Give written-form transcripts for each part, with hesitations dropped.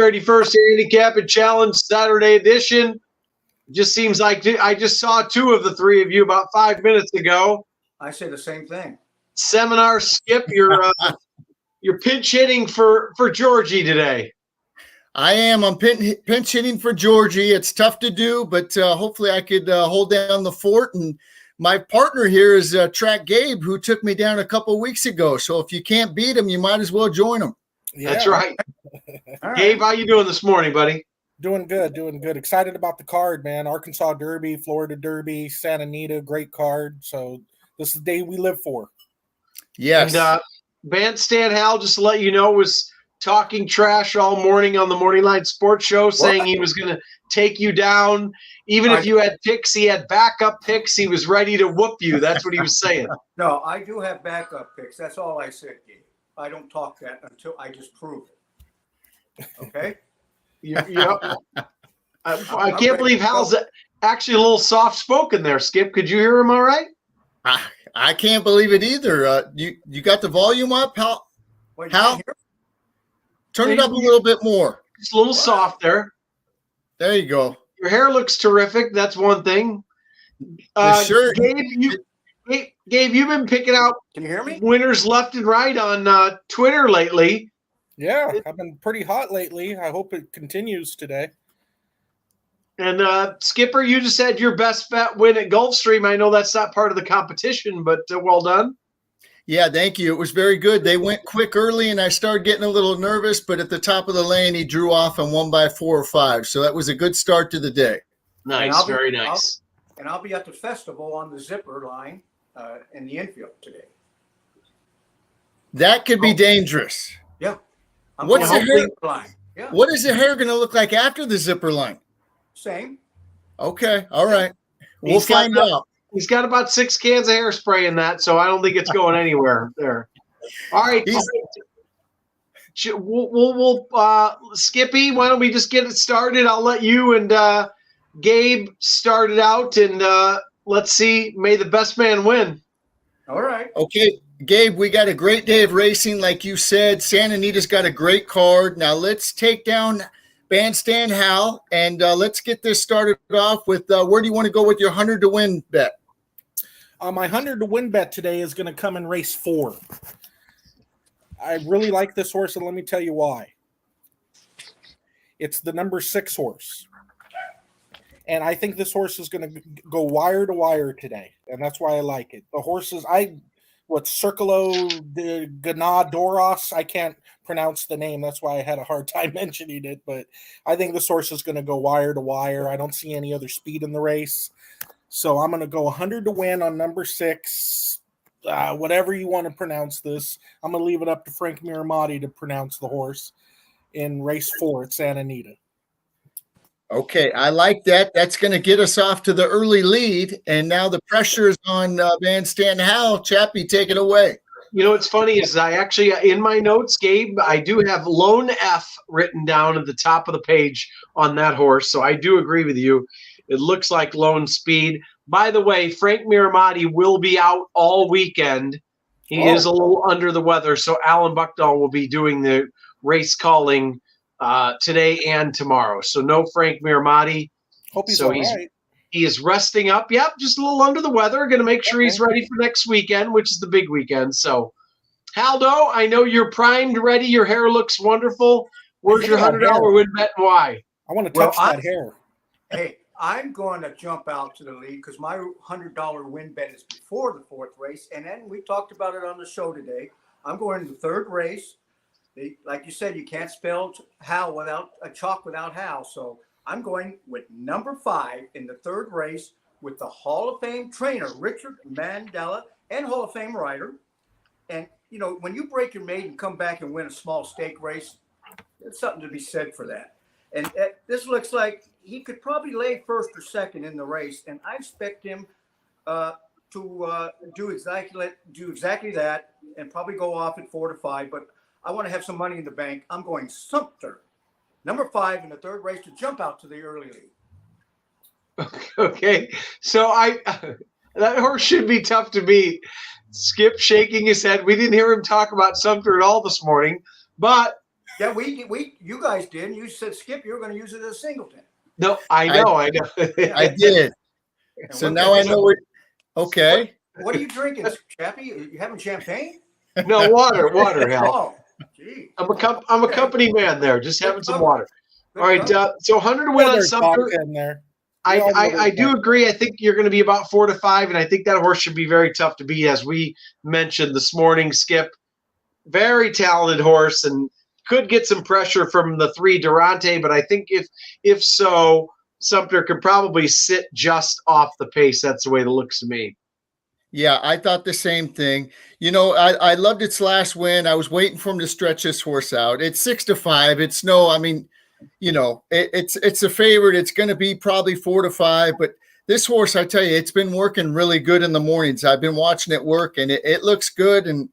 31st Handicapping Challenge Saturday edition. Just seems like I just saw two of the three of you about 5 minutes ago. I say the same thing. Seminar Skip, you're pinch hitting for Georgie today. I am. I'm pinch hitting for Georgie. It's tough to do, but hopefully I could hold down the fort. And my partner here is Track Gabe, who took me down a couple of weeks ago. So if you can't beat him, you might as well join him. Yeah. That's right. Gabe, how you doing this morning, buddy? Doing good. Excited about the card, man. Arkansas Derby, Florida Derby, Santa Anita, great card. So this is the day we live for. Yes. And Bandstand Hal, just to let you know, was talking trash all morning on the Morning Line Sports Show, saying he was going to take you down. Even if you had picks, he had backup picks. He was ready to whoop you. That's what he was saying. No, I do have backup picks. That's all I said, Gabe. I don't talk that until I just prove it. Okay? I can't believe Hal's actually a little soft-spoken there, Skip. Could you hear him all right? I can't believe it either. You got the volume up, Hal? Hal? Turn it up a little bit more. Just a little soft there. There you go. Your hair looks terrific. That's one thing. Shirt. Gabe, you've been picking out Can you hear me? winners left and right on Twitter lately. Yeah, I've been pretty hot lately. I hope it continues today. And Skipper, you just had your best bet win at Gulfstream. I know that's not part of the competition, but well done. Yeah, thank you. It was very good. They went quick early, and I started getting a little nervous, but at the top of the lane, he drew off and won by 4 or 5. So that was a good start to the day. Nice, very nice. I'll be at the festival on the zipper line in the infield today. That could be dangerous. Yeah. What's the hair line? Yeah. What is the hair going to look like after the zipper line? Same. Okay. All right. We'll find out. He's got about 6 cans of hairspray in that, so I don't think it's going anywhere there. All right. We'll Skippy, why don't we just get it started? I'll let you and Gabe start it out, and let's see. May the best man win. All right. Okay, Gabe, we got a great day of racing, like you said. Santa Anita's got a great card. Now let's take down Bandstand Hal, and let's get this started off with where do you want to go with your 100 to win bet? My 100 to win bet today is going to come in race 4. I really like this horse, and let me tell you why. It's the number 6 horse. And I think this horse is going to go wire to wire today, and that's why I like it. The horses, Circolo de Ganadoros, I can't pronounce the name. That's why I had a hard time mentioning it, but I think this horse is going to go wire to wire. I don't see any other speed in the race. So I'm going to go 100 to win on number 6. Whatever you want to pronounce this, I'm going to leave it up to Frank Miramati to pronounce the horse in race 4 at Santa Anita. Okay, I like that. That's going to get us off to the early lead, and now the pressure is on Bandstand Hal. Chappie, take it away. You know what's funny is I actually, in my notes, Gabe, I do have Lone F written down at the top of the page on that horse, so I do agree with you. It looks like Lone Speed. By the way, Frank Miramati will be out all weekend. He is a little under the weather, so Alan Buckdahl will be doing the race calling today and tomorrow. So no Frank Miramati. Hope he's all right. He is resting up. Yep, just a little under the weather. Going to make sure he's ready for next weekend, which is the big weekend. So, Haldo, I know you're primed, ready. Your hair looks wonderful. Where's your $100 win bet and why? I want to touch that hair. Hey, I'm going to jump out to the lead because my $100 win bet is before the 4th race. And then we talked about it on the show today. I'm going to the 3rd race. Like you said, you can't spell Hal without a chalk without Hal. So I'm going with number 5 in the 3rd race with the Hall of Fame trainer, Richard Mandela, and Hall of Fame rider. And, you know, when you break your maiden and come back and win a small stake race, there's something to be said for that. And this looks like he could probably lay 1st or 2nd in the race. And I expect him to do exactly that and probably go off at 4 to 5. But I want to have some money in the bank. I'm going Sumter, number 5 in the 3rd race to jump out to the early lead. Okay, so that horse should be tough to beat. Skip shaking his head. We didn't hear him talk about Sumter at all this morning, but Yeah, you guys did. You said, Skip, you were going to use it as a singleton. No, I know. I did. So now I know what. Okay. What are you drinking, Chappie? You having champagne? No, water, Hal. Oh, gee. I'm a company man there, just having some water. Good All right, cover. so 100 to win on There's Sumter. vodka in there. We all know I there's do vodka. agree. I think you're going to be about 4 to 5, and I think that horse should be very tough to beat, as we mentioned this morning. Skip, very talented horse, and could get some pressure from the 3 Durante, but I think if so, Sumter could probably sit just off the pace. That's the way it looks to me. Yeah, I thought the same thing. I loved its last win. I was waiting for him to stretch this horse out. It's 6 to 5. It's no, I mean, it's a favorite. It's going to be probably 4 to 5. But this horse, I tell you, it's been working really good in the mornings. I've been watching it work, and it looks good and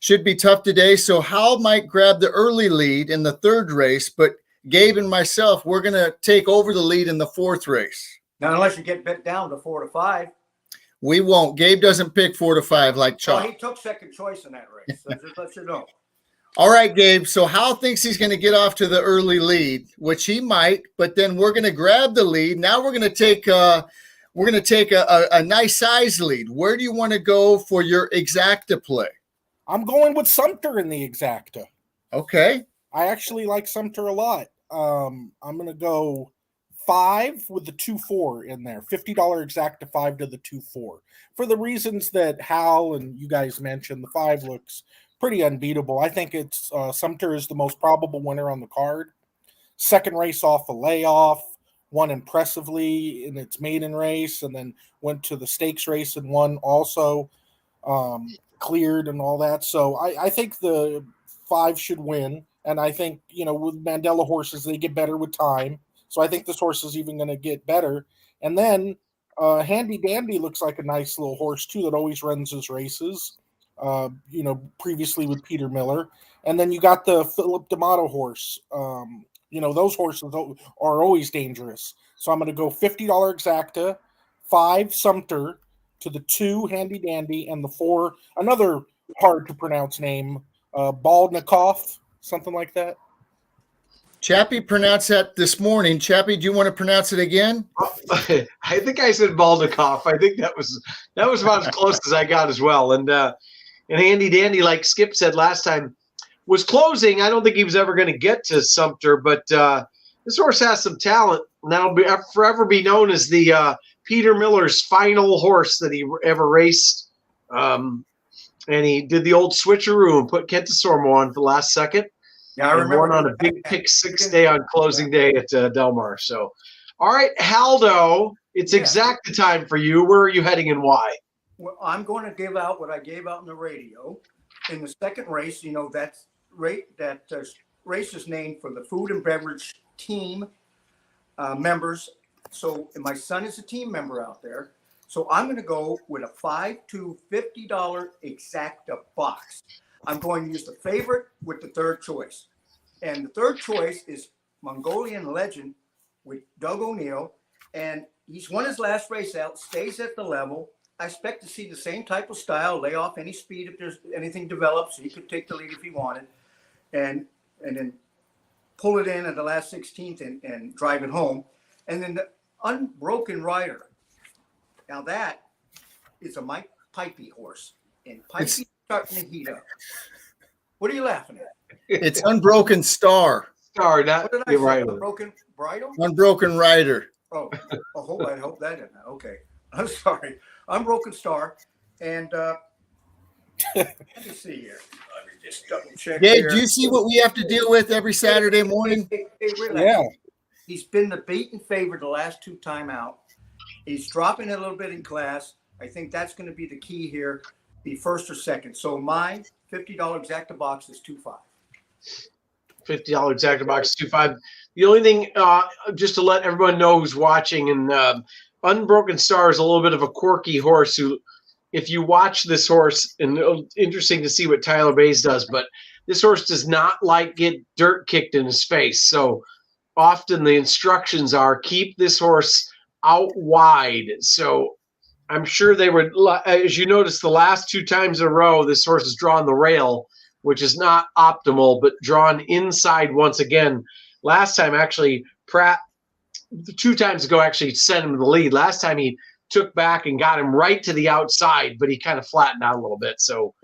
should be tough today. So Hal might grab the early lead in the 3rd race, but Gabe and myself, we're going to take over the lead in the 4th race. Now, unless you get bet down to 4 to 5. We won't. Gabe doesn't pick 4 to 5 like Chalk. He took second choice in that race. So just let you know. All right, Gabe. So Hal thinks he's going to get off to the early lead, which he might, but then we're going to grab the lead. Now we're going to take a nice size lead. Where do you want to go for your exacta play? I'm going with Sumter in the exacta. Okay. I actually like Sumter a lot. I'm going to go 5 with the 2-4 in there. $50 exacta 5 to the 2-4. For the reasons that Hal and you guys mentioned, the 5 looks pretty unbeatable. I think it's Sumter is the most probable winner on the card. Second race off a layoff, won impressively in its maiden race, and then went to the stakes race and won also, cleared and all that. So I think the 5 should win. And I think, with Mandela horses, they get better with time. So I think this horse is even going to get better. And then Handy Dandy looks like a nice little horse, too, that always runs his races, previously with Peter Miller. And then you got the Philip D'Amato horse. Those horses are always dangerous. So I'm going to go $50 exacta, 5 Sumter to the 2 Handy Dandy, and the 4, another hard to pronounce name, Baldnikov, something like that. Chappie pronounced that this morning. Chappie, do you want to pronounce it again? I think I said Baldnikov. I think that was about as close as I got as well. And Handy Dandy, like Skip said last time, was closing. I don't think he was ever going to get to Sumter, but this horse has some talent. And that'll forever be known as the Peter Miller's final horse that he ever raced. And he did the old switcheroo and put Kent Sormo on for the last second. Yeah, I remember. Won on a big pick 6 day on closing day at Del Mar. So, all right, Haldo, it's exact time for you. Where are you heading and why? Well, I'm going to give out what I gave out in the radio. In the second race, that race is named for the food and beverage team members. So my son is a team member out there. So I'm going to go with a $5 to $50 exacta box. I'm going to use the favorite with the 3rd choice. And the 3rd choice is Mongolian Legend with Doug O'Neill. And he's won his last race out, stays at the level. I expect to see the same type of style, lay off any speed if there's anything develops. He could take the lead if he wanted. And then pull it in at the last 16th and drive it home. And then the Unbroken Rider. Now that is a Mike Pipey horse. And Pipey's starting to heat up. What are you laughing at? It's Unbroken Star. Star, not What did I say? Rider. Unbroken Bridle? Unbroken Rider. Oh, I hope that didn't. Okay. I'm sorry. Unbroken Star. And let me see here. Let me just double check. Gabe, here. do you see what we have to deal with every Saturday morning? Hey, relax. Yeah. He's been the beaten favorite the last 2 time out. He's dropping a little bit in class. I think that's going to be the key here, be 1st or 2nd. So my $50 exacta box is 2-5. $50 exacta box 2-5. The only thing, just to let everyone know who's watching, and Unbroken Star is a little bit of a quirky horse who, if you watch this horse, and interesting to see what Tyler Bays does, but this horse does not like get dirt kicked in his face. So often the instructions are keep this horse out wide. So I'm sure they would, as you notice, the last 2 times in a row, this horse has drawn the rail. which is not optimal, but drawn inside once again. Last time, actually, Pratt, 2 times ago, actually sent him the lead. Last time he took back and got him right to the outside, but he kind of flattened out a little bit. So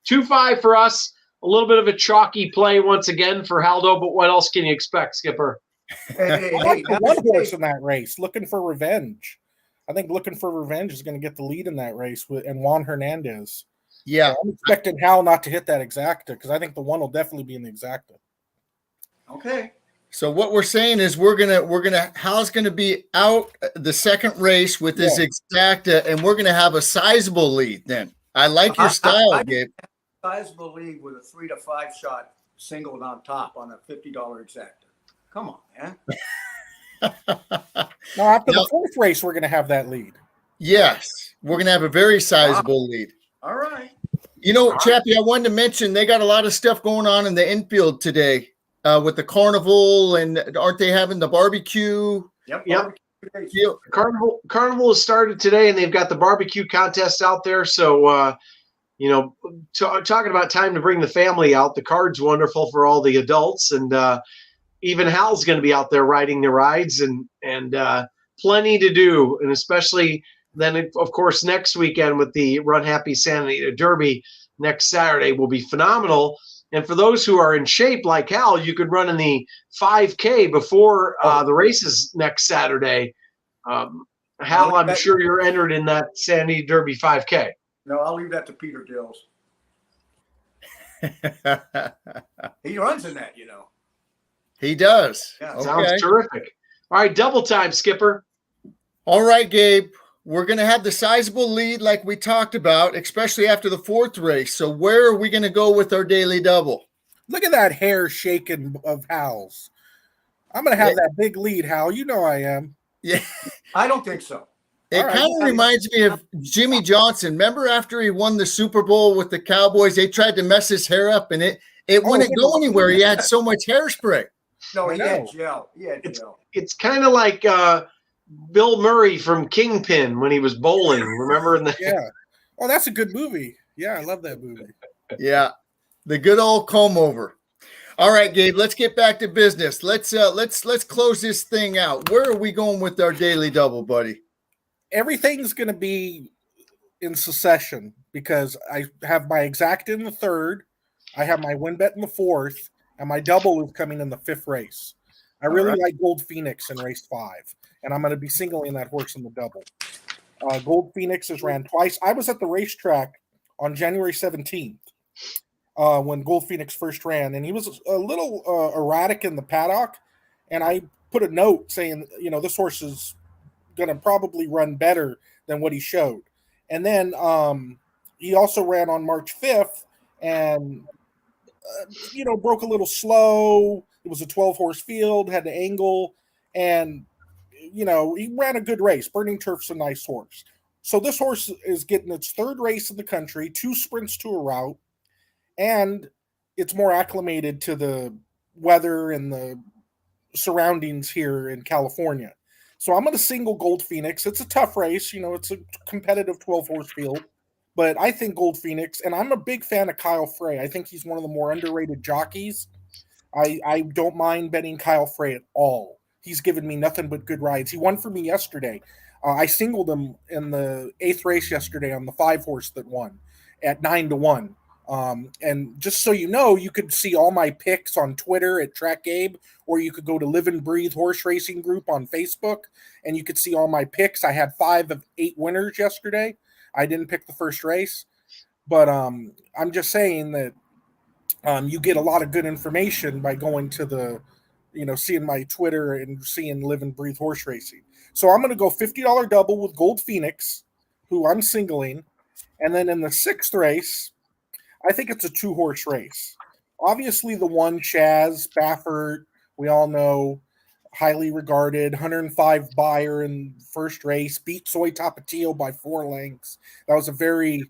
2-5 for us. A little bit of a chalky play once again for Haldo, but what else can you expect, Skipper? I like the one horse in that race, Looking for Revenge. I think Looking for Revenge is going to get the lead in that race and Juan Hernandez. Yeah. So I'm expecting Hal not to hit that exacta because I think the one will definitely be in the exacta. Okay. So what we're saying is Hal's gonna be out the second race with his exacta, and we're gonna have a sizable lead. Then I like your style, Gabe. Sizable lead with a 3 to 5 shot singled on top on a $50 exacta. Come on, man. Now after the fourth race, we're gonna have that lead. Yes, we're gonna have a very sizable lead. All right. You know, Chappie, I wanted to mention they got a lot of stuff going on in the infield today with the carnival, and aren't they having the barbecue? Yep. Carnival has started today, and they've got the barbecue contest out there. So, talking about time to bring the family out, the card's wonderful for all the adults, and even Hal's going to be out there riding the rides, and plenty to do, and especially then, of course, next weekend with the Run Happy Santa Anita Derby next Saturday will be phenomenal. And for those who are in shape like Hal, you could run in the 5K before the races next Saturday. Hal, I'm sure you're entered in that Santa Anita Derby 5K. No, I'll leave that to Peter Dills. He runs in that, He does. Yeah, okay. Sounds terrific. All right, double time, Skipper. All right, Gabe. We're going to have the sizable lead like we talked about, especially after the fourth race. So where are we going to go with our daily double? Look at that hair shaking of Hal's. I'm going to have that big lead, Hal. You know I am. Yeah. I don't think so. It kind of reminds me of Jimmy Johnson. Remember after he won the Super Bowl with the Cowboys, they tried to mess his hair up, and it wouldn't go anywhere. He had so much hairspray. No, he had gel. It's kind of like Bill Murray from Kingpin when he was bowling. Remember? Yeah. Oh, that's a good movie. Yeah, I love that movie. Yeah, the good old comb over. All right, Gabe, let's get back to business. Let's close this thing out. Where are we going with our daily double, buddy? Everything's going to be in succession because I have my exact in the third, I have my win bet in the fourth, and my double is coming in the fifth race. I really like Gold Phoenix in race 5, and I'm going to be singling that horse in the double. Gold Phoenix has ran twice. I was at the racetrack on January 17th when Gold Phoenix first ran, and he was a little erratic in the paddock, and I put a note saying, this horse is going to probably run better than what he showed. And then he also ran on March 5th and, broke a little slow. It was a 12-horse field, had the angle, and, he ran a good race. Burning Turf's a nice horse. So this horse is getting its third race in the country, 2 sprints to a route, and it's more acclimated to the weather and the surroundings here in California. So I'm going to single Gold Phoenix. It's a tough race. It's a competitive 12-horse field. But I think Gold Phoenix, and I'm a big fan of Kyle Frey. I think he's one of the more underrated jockeys. I don't mind betting Kyle Frey at all. He's given me nothing but good rides. He won for me yesterday. I singled him in the 8th race yesterday on the 5-horse that won at 9-1. And just so you know, you could see all my picks on Twitter at Track Gabe, or you could go to Live and Breathe Horse Racing Group on Facebook, and you could see all my picks. I had 5 of 8 winners yesterday. I didn't pick the first race, but I'm just saying that you get a lot of good information by going to the, seeing my Twitter and seeing Live and Breathe Horse Racing. So I'm going to go $50 double with Gold Phoenix, who I'm singling, and then in the 6th race, I think it's a 2-horse race. Obviously, the one, Chaz Baffert, we all know, highly regarded, 105 buyer in first race, beat Soy Tapatio by 4 lengths. That was a very,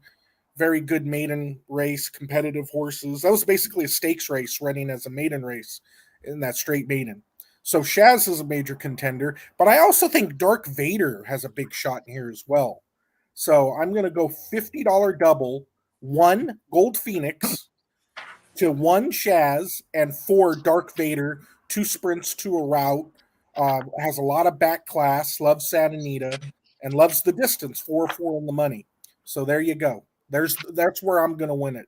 very good maiden race, competitive horses. That was basically a stakes race running as a maiden race in that straight maiden. So Chaz is a major contender, but I also think Dark Vader has a big shot in here as well. So I'm going to go $50 double. 1, Gold Phoenix, to 1 Shaz and 4 Dark Vader, 2 sprints to a route. Has a lot of back class, loves Santa Anita, and loves the distance, 4 in the money. So there you go. That's where I'm going to win it.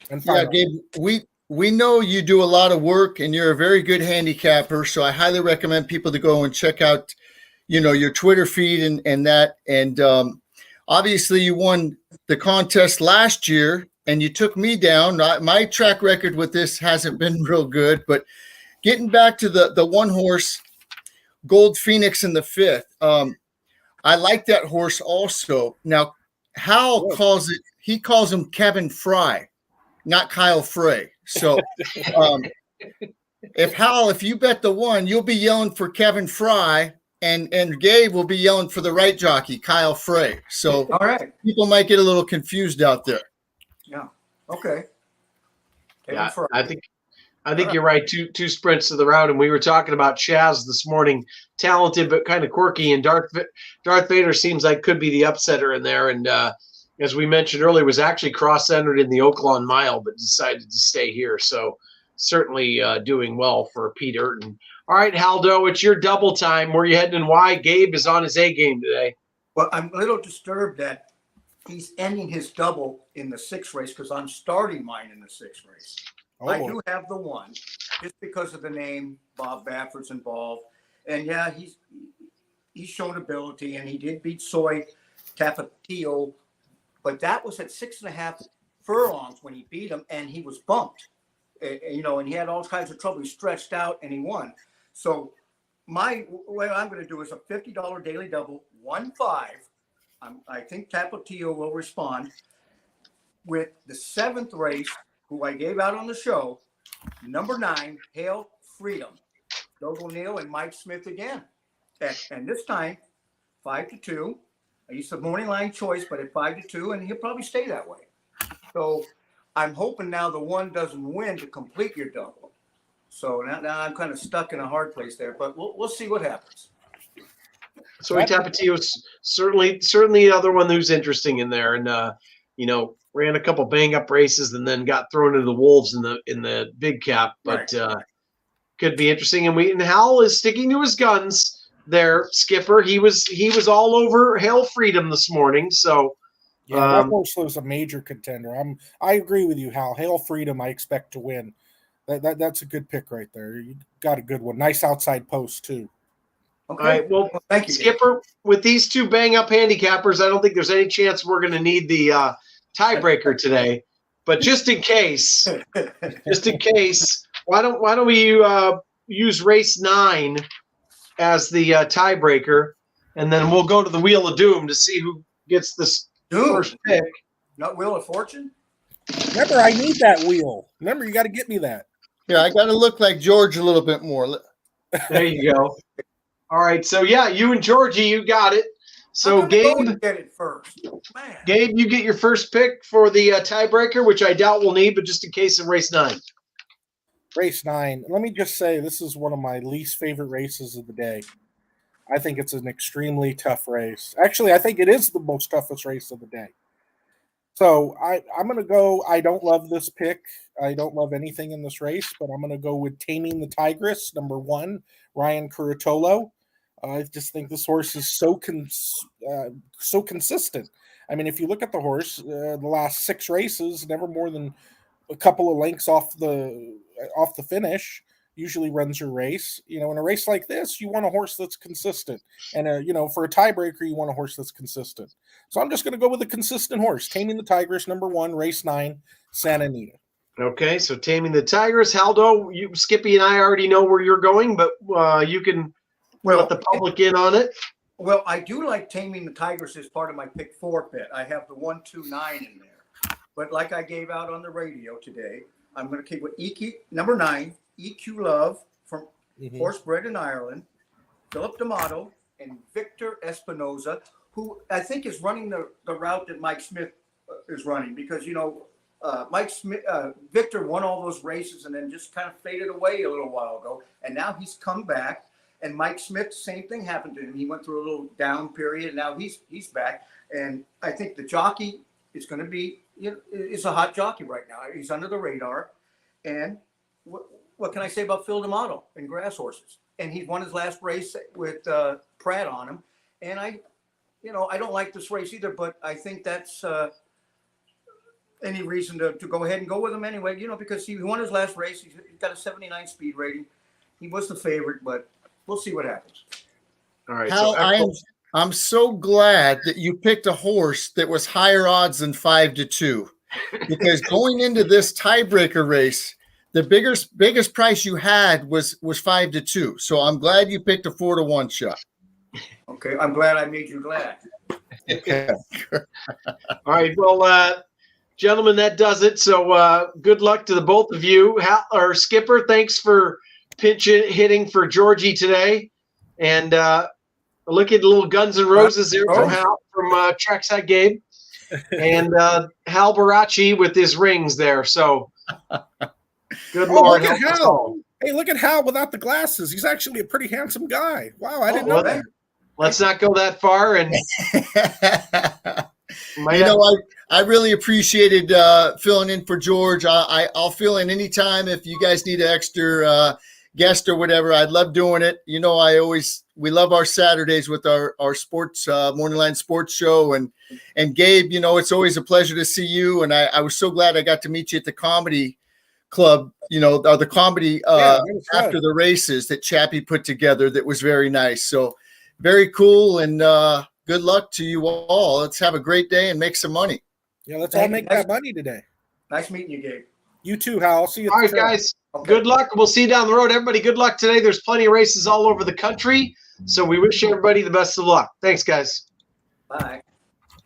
And Yeah, Gabe, we know you do a lot of work and you're a very good handicapper. So I highly recommend people to go and check out, your Twitter feed and that. And obviously you won the contest last year and you took me down. My track record with this hasn't been real good, but getting back to the one horse, Gold Phoenix in the 5th. I like that horse also. Now, Hal calls him Kevin Fry, not Kyle Frey. So if you bet the 1, you'll be yelling for Kevin Fry, and Gabe will be yelling for the right jockey, Kyle Frey. So All right. people might get a little confused out there. Yeah. Okay. Yeah, I think you're right. Two sprints to the route, and we were talking about Chaz this morning, talented but kind of quirky, and Darth Vader seems like could be the upsetter in there. And as we mentioned earlier, was actually cross-entered in the Oaklawn Mile, but decided to stay here. So certainly doing well for Pete Urton. All right, Haldo, it's your double time. Where you heading and why? Gabe is on his A game today. Well, I'm a little disturbed that he's ending his double in the 6th race because I'm starting mine in the 6th race. Oh, I do have the 1 just because of the name. Bob Baffert's involved. And yeah, he's shown ability and he did beat Soy Tapatio, but that was at 6.5 furlongs when he beat him and he was bumped, and he had all kinds of trouble. He stretched out and he won. So what I'm going to do is a $50 daily double, 1-5. I think Tapatio will respond with the 7th race, who I gave out on the show, number 9, Hail Freedom. Doug O'Neill and Mike Smith again. And this time, 5-2. I used the morning line choice, but at 5-2, and he'll probably stay that way. So I'm hoping now the 1 doesn't win to complete your double. So now I'm kind of stuck in a hard place there, but we'll see what happens. So Tapatio's certainly the other one who's interesting in there, and ran a couple bang up races and then got thrown into the wolves in the big cap, but could be interesting. And Hal is sticking to his guns there, Skipper. He was all over Hail Freedom this morning. So that horse was a major contender. I agree with you, Hal. Hail Freedom, I expect to win. That's a good pick right there. You got a good one. Nice outside post too. Okay. All right. Well, thank you, Skipper. With these 2 bang up handicappers, I don't think there's any chance we're going to need the tiebreaker today. But just in case, why don't we use race 9 as the tiebreaker, and then we'll go to the Wheel of Doom to see who gets this first pick. Not Wheel of Fortune? Remember, I need that wheel. Remember, you got to get me that. Yeah, I got to look like George a little bit more. There you go. All right, so yeah, you and Georgie, you got it. So Gabe, get it first. Man. Gabe, you get your first pick for the tiebreaker, which I doubt we'll need, but just in case in race 9. Race 9. Let me just say, this is one of my least favorite races of the day. I think it's an extremely tough race. Actually, I think it is the most toughest race of the day. So I'm going to go. I don't love this pick. I don't love anything in this race, but I'm going to go with Taming the Tigress, number 1, Ryan Curatolo. I just think this horse is so consistent. I mean, if you look at the horse, the last 6 races, never more than a couple of lengths off the finish. Usually runs your race. In a race like this, you want a horse that's consistent. And, for a tiebreaker, you want a horse that's consistent. So I'm just going to go with a consistent horse. Taming the Tigress, number 1, race 9, Santa Anita. Okay, so Taming the Tigress. Haldo, Skippy and I already know where you're going, but you can let the public in on it. Well, I do like Taming the Tigress as part of my pick 4 bet. I have the 1, 2, 9 in there. But like I gave out on the radio today, I'm going to keep with EQ, number 9, EQ Love from horse bred in Ireland, Philip D'Amato, and Victor Espinoza, who I think is running the route that Mike Smith is running, because, Mike Smith, Victor won all those races and then just kind of faded away a little while ago. And now he's come back. And Mike Smith, the same thing happened to him. He went through a little down period, and now he's back. And I think the jockey is going to be is a hot jockey right now. He's under the radar. And what can I say about Phil D'Amato and grass horses? And he won his last race with Pratt on him. And I don't like this race either, but I think that's any reason to go ahead and go with him anyway, because he won his last race. He's got a 79 speed rating. He was the favorite, but we'll see what happens. All right. Hal, I'm so glad that you picked a horse that was higher odds than 5-2, because going into this tiebreaker race, the biggest price you had was 5-2. So I'm glad you picked a 4-1 shot. Okay, I'm glad I made you glad. All right. Well, gentlemen, that does it. So good luck to the both of you. Skipper, thanks for pinch hitting for Georgie today. And look at little Guns N' Roses there from Hal, from Trackside Gabe. And Hal Baracci with his rings there. So good Lord. Look at Hal. Hey, look at Hal without the glasses. He's actually a pretty handsome guy. Wow, I didn't know that. Let's not go that far. And I really appreciated filling in for George. I'll fill in anytime if you guys need an extra guest or whatever. I'd love doing it. We love our Saturdays with our sports Morning Line Sports Show, and Gabe, it's always a pleasure to see you. And I was so glad I got to meet you at the comedy club, the comedy after the races that Chappie put together. That was very nice. So very cool, and good luck to you all. Let's have a great day and make some money. Yeah, let's all make that money today. Nice meeting you, Gabe. You too, Hal. I'll see you. All right, guys. Okay. Good luck. We'll see you down the road. Everybody, good luck today. There's plenty of races all over the country. So we wish everybody the best of luck. Thanks, guys. Bye.